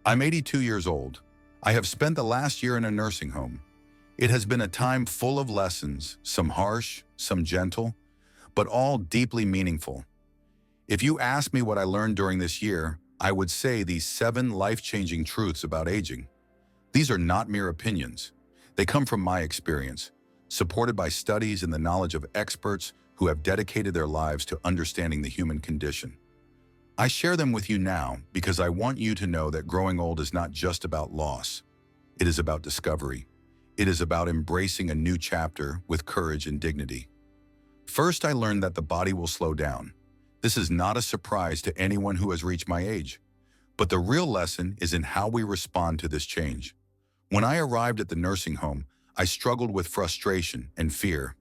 I'm 82 years old. I have spent the last year in a nursing home. It has been a time full of lessons, some harsh, some gentle, but all deeply meaningful. If you ask me what I learned during this year, I would say these 7 life-changing truths about aging. These are not mere opinions. They come from my experience, supported by studies and the knowledge of experts who have dedicated their lives to understanding the human condition. I share them with you now because I want you to know that growing old is not just about loss. It is about discovery. It is about embracing a new chapter with courage and dignity. First, I learned that the body will slow down. This is not a surprise to anyone who has reached my age. But the real lesson is in how we respond to this change. When I arrived at the nursing home, I struggled with frustration and fear.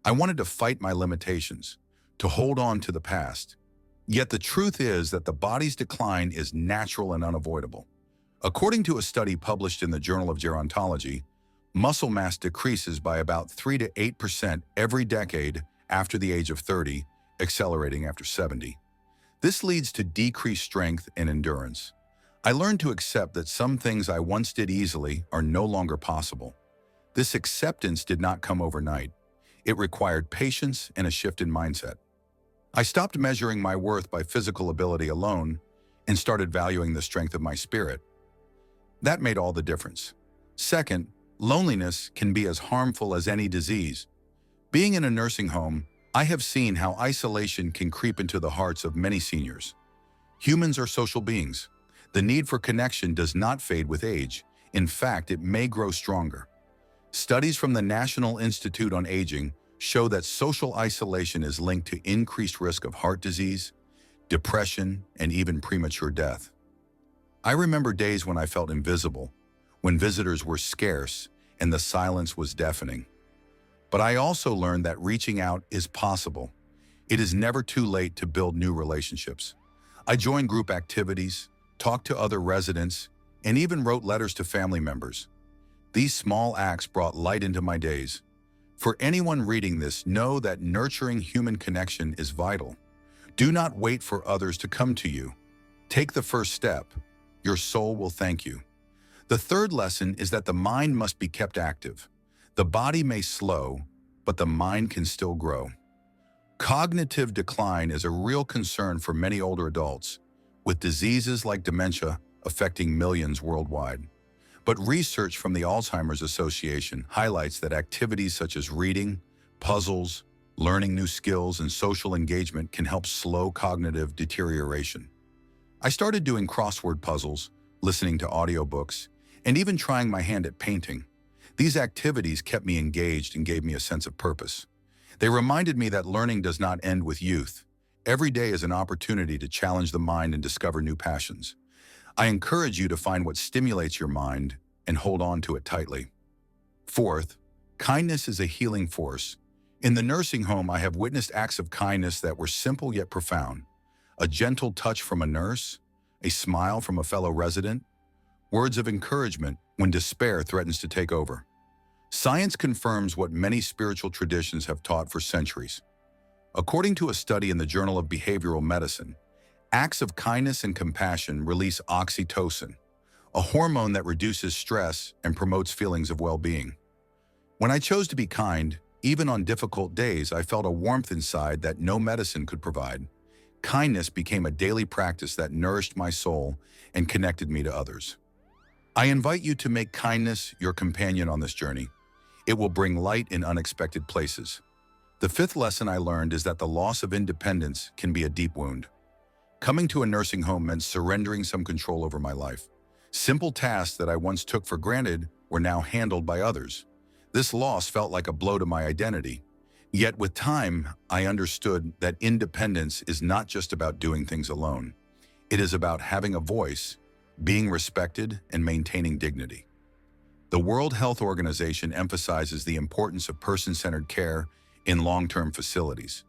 I wanted to fight my limitations, to hold on to the past. Yet the truth is that the body's decline is natural and unavoidable. According to a study published in the Journal of Gerontology, muscle mass decreases by about 3 to 8% every decade after the age of 30, accelerating after 70. This leads to decreased strength and endurance. I learned to accept that some things I once did easily are no longer possible. This acceptance did not come overnight. It required patience and a shift in mindset. I stopped measuring my worth by physical ability alone and started valuing the strength of my spirit. That made all the difference. Second, loneliness can be as harmful as any disease. Being in a nursing home, I have seen how isolation can creep into the hearts of many seniors. Humans are social beings. The need for connection does not fade with age. In fact, it may grow stronger. Studies from the National Institute on Aging show that social isolation is linked to increased risk of heart disease, depression, and even premature death. I remember days when I felt invisible, when visitors were scarce and the silence was deafening. But I also learned that reaching out is possible. It is never too late to build new relationships. I joined group activities, talked to other residents, and even wrote letters to family members. These small acts brought light into my days. For anyone reading this, know that nurturing human connection is vital. Do not wait for others to come to you. Take the first step. Your soul will thank you. The third lesson is that the mind must be kept active. The body may slow, but the mind can still grow. Cognitive decline is a real concern for many older adults, with diseases like dementia affecting millions worldwide. But research from the Alzheimer's Association highlights that activities such as reading, puzzles, learning new skills, and social engagement can help slow cognitive deterioration. I started doing crossword puzzles, listening to audiobooks, and even trying my hand at painting. These activities kept me engaged and gave me a sense of purpose. They reminded me that learning does not end with youth. Every day is an opportunity to challenge the mind and discover new passions. I encourage you to find what stimulates your mind and hold on to it tightly. Fourth, kindness is a healing force. In the nursing home, I have witnessed acts of kindness that were simple yet profound. A gentle touch from a nurse, a smile from a fellow resident, words of encouragement when despair threatens to take over. Science confirms what many spiritual traditions have taught for centuries. According to a study in the Journal of Behavioral Medicine, acts of kindness and compassion release oxytocin, a hormone that reduces stress and promotes feelings of well-being. When I chose to be kind, even on difficult days, I felt a warmth inside that no medicine could provide. Kindness became a daily practice that nourished my soul and connected me to others. I invite you to make kindness your companion on this journey. It will bring light in unexpected places. The fifth lesson I learned is that the loss of independence can be a deep wound. Coming to a nursing home meant surrendering some control over my life. Simple tasks that I once took for granted were now handled by others. This loss felt like a blow to my identity. Yet with time, I understood that independence is not just about doing things alone. It is about having a voice, being respected, and maintaining dignity. The World Health Organization emphasizes the importance of person-centered care in long-term facilities.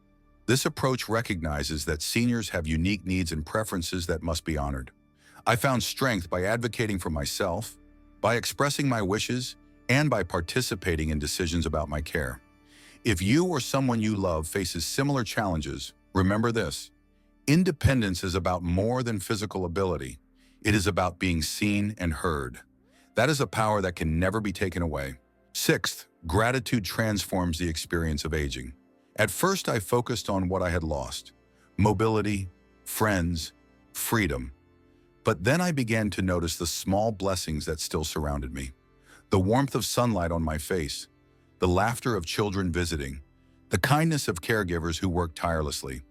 This approach recognizes that seniors have unique needs and preferences that must be honored. I found strength by advocating for myself, by expressing my wishes, and by participating in decisions about my care. If you or someone you love faces similar challenges, remember this: independence is about more than physical ability. It is about being seen and heard. That is a power that can never be taken away. Sixth, gratitude transforms the experience of aging. At first, I focused on what I had lost: mobility, friends, freedom. But then I began to notice the small blessings that still surrounded me. The warmth of sunlight on my face, the laughter of children visiting, the kindness of caregivers who work tirelessly.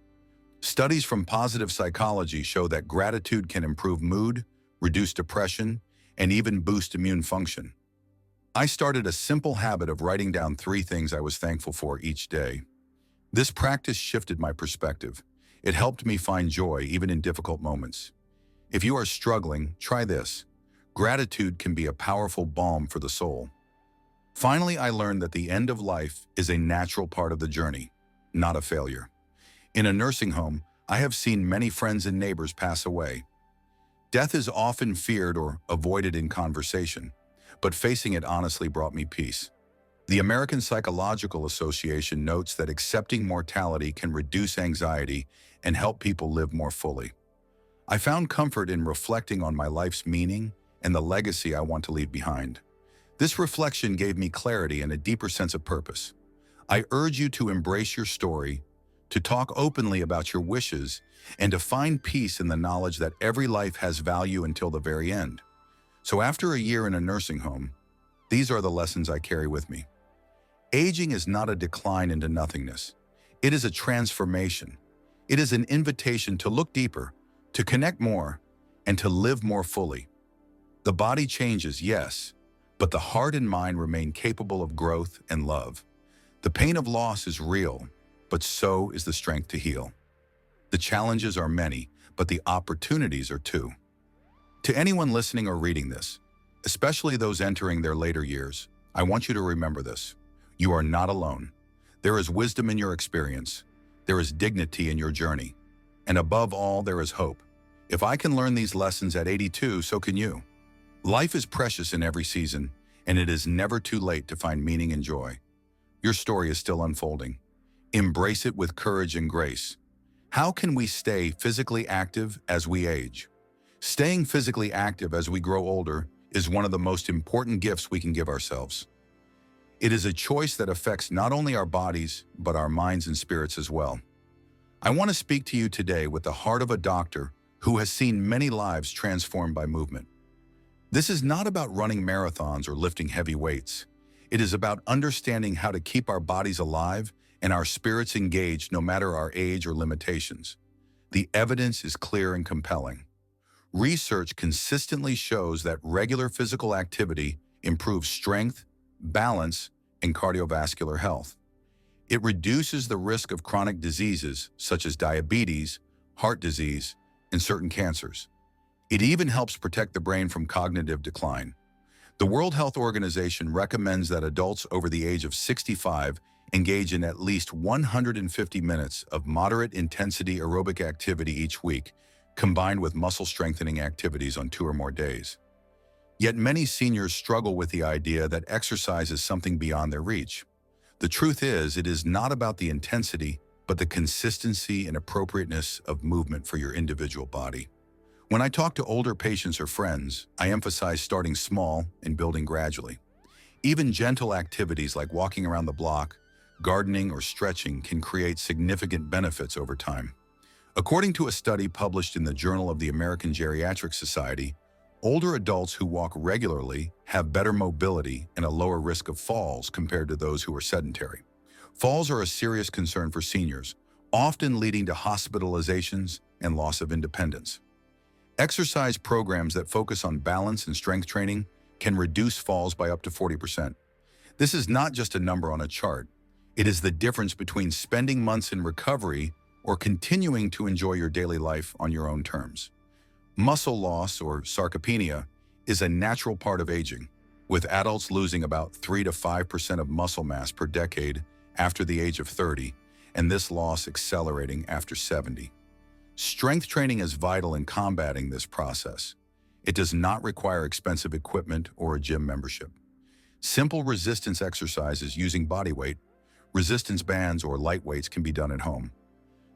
Studies from positive psychology show that gratitude can improve mood, reduce depression, and even boost immune function. I started a simple habit of writing down 3 things I was thankful for each day. This practice shifted my perspective. It helped me find joy even in difficult moments. If you are struggling, try this. Gratitude can be a powerful balm for the soul. Finally, I learned that the end of life is a natural part of the journey, not a failure. In a nursing home, I have seen many friends and neighbors pass away. Death is often feared or avoided in conversation, but facing it honestly brought me peace. The American Psychological Association notes that accepting mortality can reduce anxiety and help people live more fully. I found comfort in reflecting on my life's meaning and the legacy I want to leave behind. This reflection gave me clarity and a deeper sense of purpose. I urge you to embrace your story, to talk openly about your wishes, and to find peace in the knowledge that every life has value until the very end. So after a year in a nursing home, these are the lessons I carry with me. Aging is not a decline into nothingness. It is a transformation. It is an invitation to look deeper, to connect more, and to live more fully. The body changes, yes, but the heart and mind remain capable of growth and love. The pain of loss is real, but so is the strength to heal. The challenges are many, but the opportunities are too. To anyone listening or reading this, especially those entering their later years, I want you to remember this. You are not alone. There is wisdom in your experience. There is dignity in your journey. And above all, there is hope. If I can learn these lessons at 82, so can you. Life is precious in every season, and it is never too late to find meaning and joy. Your story is still unfolding. Embrace it with courage and grace. How can we stay physically active as we age? Staying physically active as we grow older is one of the most important gifts we can give ourselves. It is a choice that affects not only our bodies, but our minds and spirits as well. I want to speak to you today with the heart of a doctor who has seen many lives transformed by movement. This is not about running marathons or lifting heavy weights. It is about understanding how to keep our bodies alive and our spirits engaged no matter our age or limitations. The evidence is clear and compelling. Research consistently shows that regular physical activity improves strength, balance, and cardiovascular health. It reduces the risk of chronic diseases such as diabetes, heart disease, and certain cancers. It even helps protect the brain from cognitive decline. The World Health Organization recommends that adults over the age of 65 engage in at least 150 minutes of moderate intensity aerobic activity each week, combined with muscle strengthening activities on 2 or more days. Yet many seniors struggle with the idea that exercise is something beyond their reach. The truth is, it is not about the intensity, but the consistency and appropriateness of movement for your individual body. When I talk to older patients or friends, I emphasize starting small and building gradually. Even gentle activities like walking around the block, gardening, or stretching can create significant benefits over time. According to a study published in the Journal of the American Geriatric Society, older adults who walk regularly have better mobility and a lower risk of falls compared to those who are sedentary. Falls are a serious concern for seniors, often leading to hospitalizations and loss of independence. Exercise programs that focus on balance and strength training can reduce falls by up to 40%. This is not just a number on a chart. It is the difference between spending months in recovery or continuing to enjoy your daily life on your own terms. Muscle loss, or sarcopenia, is a natural part of aging, with adults losing about 3 to 5% of muscle mass per decade after the age of 30, and this loss accelerating after 70. Strength training is vital in combating this process. It does not require expensive equipment or a gym membership. Simple resistance exercises using body weight, resistance bands, or light weights can be done at home.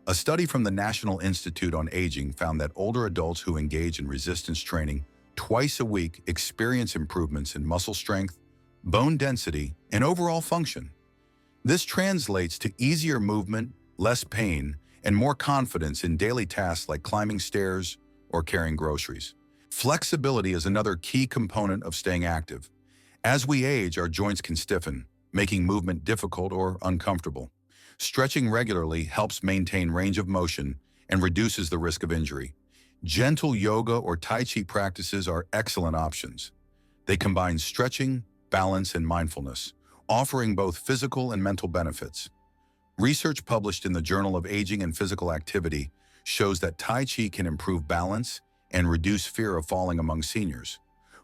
A study from the National Institute on Aging found that older adults who engage in resistance training twice a week experience improvements in muscle strength, bone density, and overall function. This translates to easier movement, less pain, and more confidence in daily tasks like climbing stairs or carrying groceries. Flexibility is another key component of staying active. As we age, our joints can stiffen, making movement difficult or uncomfortable. Stretching regularly helps maintain range of motion and reduces the risk of injury. Gentle yoga or Tai Chi practices are excellent options. They combine stretching, balance, and mindfulness, offering both physical and mental benefits. Research published in the Journal of Aging and Physical Activity shows that Tai Chi can improve balance and reduce fear of falling among seniors.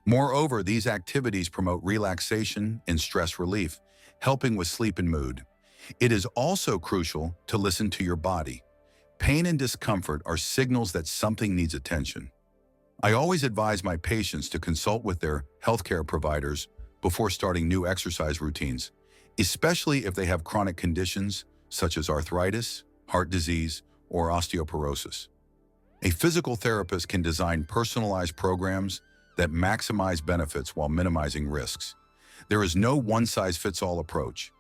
Moreover, these activities promote relaxation and stress relief, helping with sleep and mood. It is also crucial to listen to your body. Pain and discomfort are signals that something needs attention. I always advise my patients to consult with their healthcare providers before starting new exercise routines, especially if they have chronic conditions such as arthritis, heart disease, or osteoporosis. A physical therapist can design personalized programs that maximize benefits while minimizing risks. There is no one-size-fits-all approach.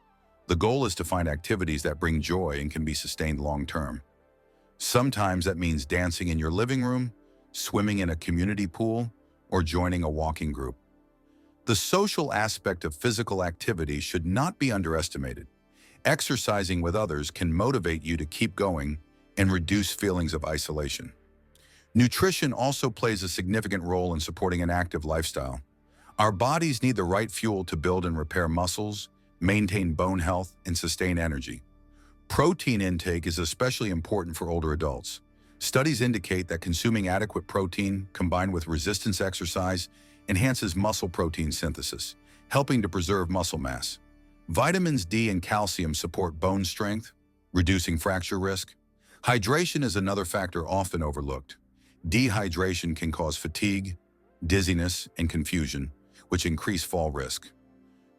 The goal is to find activities that bring joy and can be sustained long-term. Sometimes that means dancing in your living room, swimming in a community pool, or joining a walking group. The social aspect of physical activity should not be underestimated. Exercising with others can motivate you to keep going and reduce feelings of isolation. Nutrition also plays a significant role in supporting an active lifestyle. Our bodies need the right fuel to build and repair muscles, maintain bone health, and sustain energy. Protein intake is especially important for older adults. Studies indicate that consuming adequate protein combined with resistance exercise enhances muscle protein synthesis, helping to preserve muscle mass. Vitamins D and calcium support bone strength, reducing fracture risk. Hydration is another factor often overlooked. Dehydration can cause fatigue, dizziness, and confusion, which increase fall risk.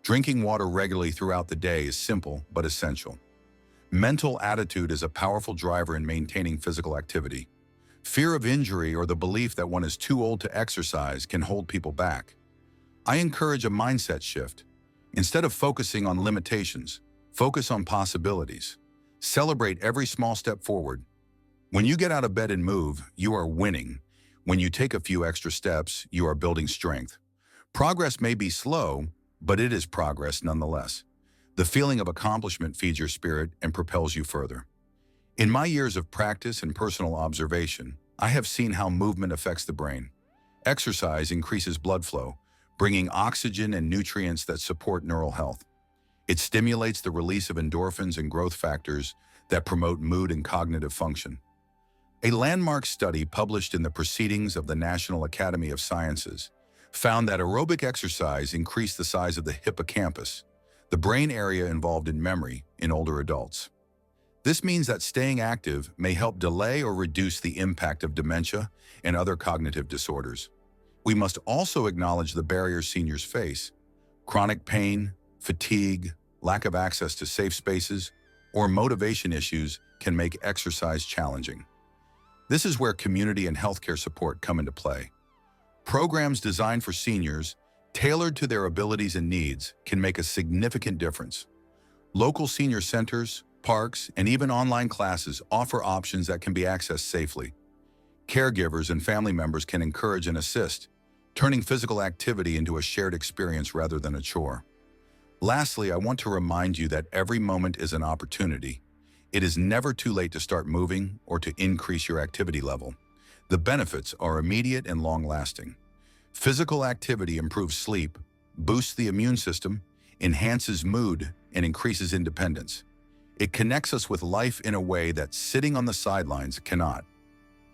Drinking water regularly throughout the day is simple but essential. Mental attitude is a powerful driver in maintaining physical activity. Fear of injury or the belief that one is too old to exercise can hold people back. I encourage a mindset shift. Instead of focusing on limitations, focus on possibilities. Celebrate every small step forward. When you get out of bed and move, you are winning. When you take a few extra steps, you are building strength. Progress may be slow, but it is progress nonetheless. The feeling of accomplishment feeds your spirit and propels you further. In my years of practice and personal observation, I have seen how movement affects the brain. Exercise increases blood flow, bringing oxygen and nutrients that support neural health. It stimulates the release of endorphins and growth factors that promote mood and cognitive function. A landmark study published in the Proceedings of the National Academy of Sciences found that aerobic exercise increased the size of the hippocampus, the brain area involved in memory, in older adults. This means that staying active may help delay or reduce the impact of dementia and other cognitive disorders. We must also acknowledge the barriers seniors face. Chronic pain, fatigue, lack of access to safe spaces, or motivation issues can make exercise challenging. This is where community and healthcare support come into play. Programs designed for seniors, tailored to their abilities and needs, can make a significant difference. Local senior centers, parks, and even online classes offer options that can be accessed safely. Caregivers and family members can encourage and assist, turning physical activity into a shared experience rather than a chore. Lastly, I want to remind you that every moment is an opportunity. It is never too late to start moving or to increase your activity level. The benefits are immediate and long-lasting. Physical activity improves sleep, boosts the immune system, enhances mood, and increases independence. It connects us with life in a way that sitting on the sidelines cannot.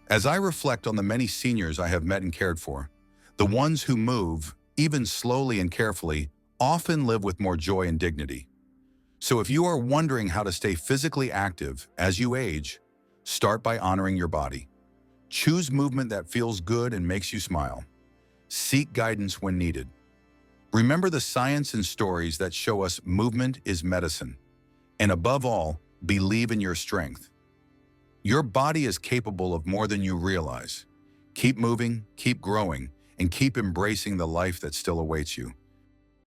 As I reflect on the many seniors I have met and cared for, the ones who move, even slowly and carefully, often live with more joy and dignity. So if you are wondering how to stay physically active as you age, start by honoring your body. Choose movement that feels good and makes you smile. Seek guidance when needed. Remember the science and stories that show us movement is medicine. And above all, believe in your strength. Your body is capable of more than you realize. Keep moving, keep growing, and keep embracing the life that still awaits you.